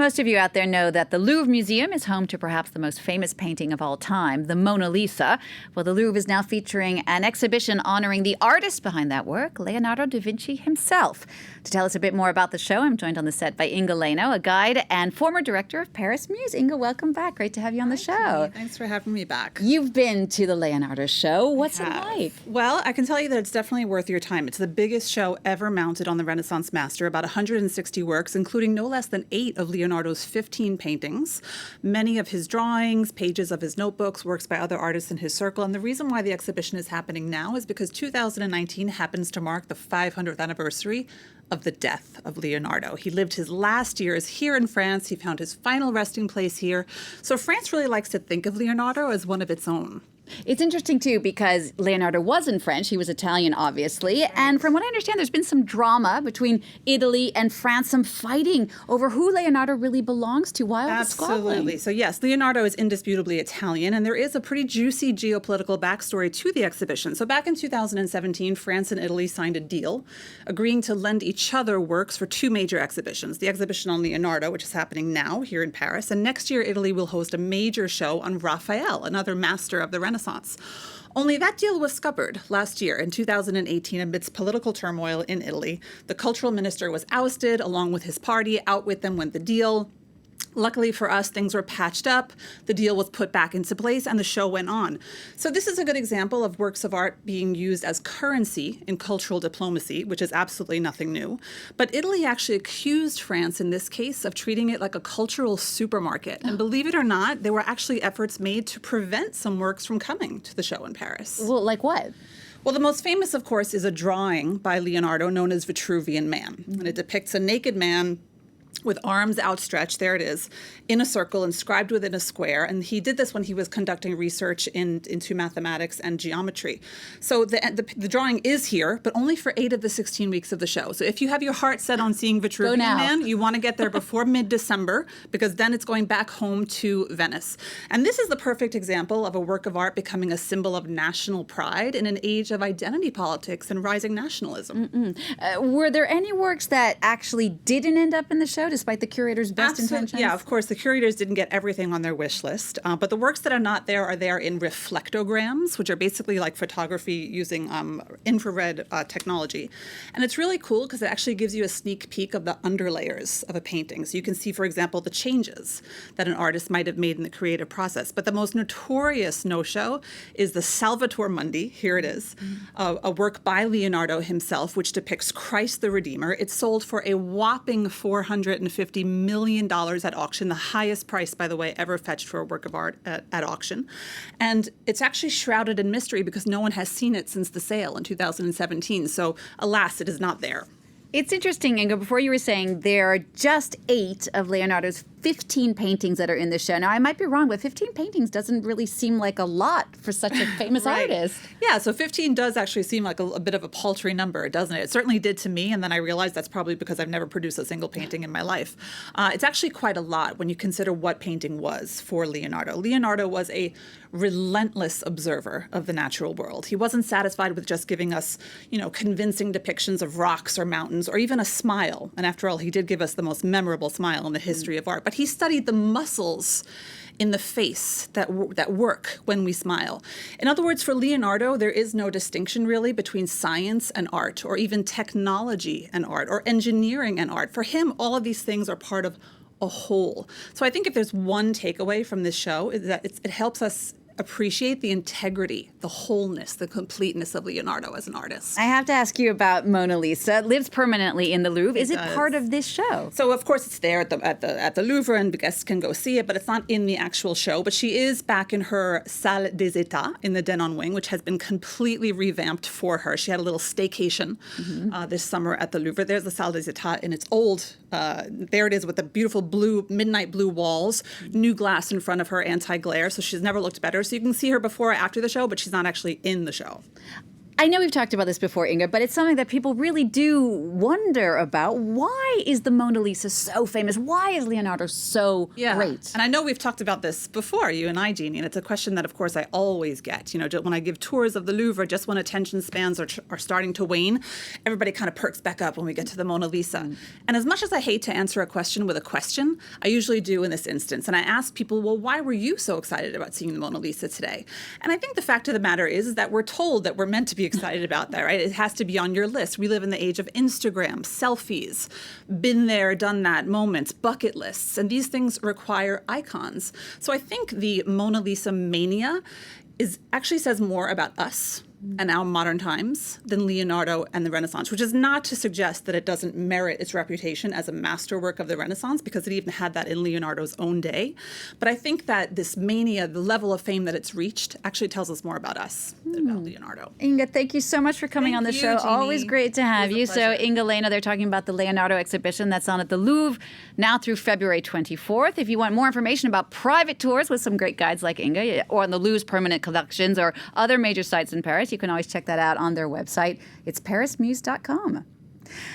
Most of you out there know that the Louvre Museum is home to perhaps the most famous painting of all time, the Mona Lisa. Well, the Louvre is now featuring an exhibition honoring the artist behind that work, Leonardo Da Vinci himself. To tell us a bit more about the show, I'm joined on the set by Inge Laino, a guide and former director of Paris Muse. Inge, welcome back. Great to have you on the show. Thanks for having me back. You've been to the Leonardo show. What's it like? Well, I can tell you that it's definitely worth your time. It's the biggest show ever mounted on the Renaissance master, about 160 works, including no less than 8 of Leonardo's 15 paintings, many of his drawings, pages of his notebooks, works by other artists in his circle. And the reason why the exhibition is happening now is because 2019 happens to mark the 500th anniversary of the death of Leonardo. He lived his last years here in France. He found his final resting place here. So France really likes to think of Leonardo as one of its own. It's interesting, too, because Leonardo wasn't French. He was Italian, obviously. Right. And from what I understand, there's been some drama between Italy and France, some fighting over who Leonardo really belongs to. Why all the squabbling? Absolutely. So, yes, Leonardo is indisputably Italian, and there is a pretty juicy geopolitical backstory to the exhibition. So back in 2017, France and Italy signed a deal agreeing to lend each other works for 2 major exhibitions. The exhibition on Leonardo, which is happening now here in Paris, and next year Italy will host a major show on Raphael, another master of the Renaissance. Only that deal was scuppered last year in 2018 amidst political turmoil in Italy. The cultural minister was ousted along with his party. Out with them went the deal. Luckily for us, things were patched up, the deal was put back into place, and the show went on. So this is a good example of works of art being used as currency in cultural diplomacy, which is absolutely nothing new. But Italy actually accused France in this case of treating it like a cultural supermarket. And believe it or not, there were actually efforts made to prevent some works from coming to the show in Paris. Well, like what? Well, the most famous, of course, is a drawing by Leonardo known as Vitruvian Man. And it depicts a naked man with arms outstretched, there it is, in a circle inscribed within a square. And he did this when he was conducting research into mathematics and geometry. So the drawing is here, but only for 8 of the 16 weeks of the show. So if you have your heart set on seeing Vitruvian Man, you want to get there before mid-December, because then it's going back home to Venice. And this is the perfect example of a work of art becoming a symbol of national pride in an age of identity politics and rising nationalism. Were there any works that actually didn't end up in the show, despite the curator's best intentions? Yeah, of course, the curators didn't get everything on their wish list, but the works that are not there are there in reflectograms, which are basically like photography using infrared technology. And it's really cool because it actually gives you a sneak peek of the underlayers of a painting. So you can see, for example, the changes that an artist might have made in the creative process. But the most notorious no-show is the Salvator Mundi, here it is, a work by Leonardo himself, which depicts Christ the Redeemer. It's sold for a whopping $450 million at auction, the highest price, by the way, ever fetched for a work of art at auction. And it's actually shrouded in mystery because no one has seen it since the sale in 2017. So alas, it is not there. It's interesting, Inge, before you were saying there are just 8 of Leonardo's 15 paintings that are in the show. Now, I might be wrong, but 15 paintings doesn't really seem like a lot for such a famous artist. Yeah, so 15 does actually seem like a bit of a paltry number, doesn't it? It certainly did to me, and then I realized that's probably because I've never produced a single painting in my life. It's actually quite a lot when you consider what painting was for Leonardo. Leonardo was a relentless observer of the natural world. He wasn't satisfied with just giving us, convincing depictions of rocks or mountains or even a smile. And after all, he did give us the most memorable smile in the history of art. But he studied the muscles in the face that work when we smile. In other words, for Leonardo, there is no distinction really between science and art, or even technology and art, or engineering and art. For him, all of these things are part of a whole. So I think if there's one takeaway from this show, is that it helps us appreciate the integrity, the wholeness, the completeness of Leonardo as an artist. I have to ask you about Mona Lisa. It lives permanently in the Louvre. Is it part of this show? So of course it's there at the Louvre, and guests can go see it, but it's not in the actual show. But she is back in her Salle des États in the Denon wing, which has been completely revamped for her. She had a little staycation this summer at the Louvre. There's the Salle des États in its old, there it is with the beautiful blue, midnight blue walls, new glass in front of her, anti-glare, so she's never looked better. So you can see her before or after the show, but she's not actually in the show. I know we've talked about this before, Inge, but it's something that people really do wonder about. Why is the Mona Lisa so famous? Why is Leonardo so great? And I know we've talked about this before, you and I, Jeannie, and it's a question that, of course, I always get. When I give tours of the Louvre, just when attention spans are starting to wane, everybody kind of perks back up when we get to the Mona Lisa. And as much as I hate to answer a question with a question, I usually do in this instance. And I ask people, well, why were you so excited about seeing the Mona Lisa today? And I think the fact of the matter is that we're told that we're meant to be excited about that, right? It has to be on your list. We live in the age of Instagram, selfies, been there, done that moments, bucket lists, and these things require icons. So I think the Mona Lisa mania actually says more about us and our modern times than Leonardo and the Renaissance, which is not to suggest that it doesn't merit its reputation as a masterwork of the Renaissance, because it even had that in Leonardo's own day. But I think that this mania, the level of fame that it's reached, actually tells us more about us than about Leonardo. Inge, thank you so much for coming on the show. Jeannie. Always great to have you. So Inge Laino, they're talking about the Leonardo Exhibition that's on at the Louvre now through February 24th. If you want more information about private tours with some great guides like Inge, or on the Louvre's permanent collections or other major sites in Paris, you can always check that out on their website. It's parismuse.com.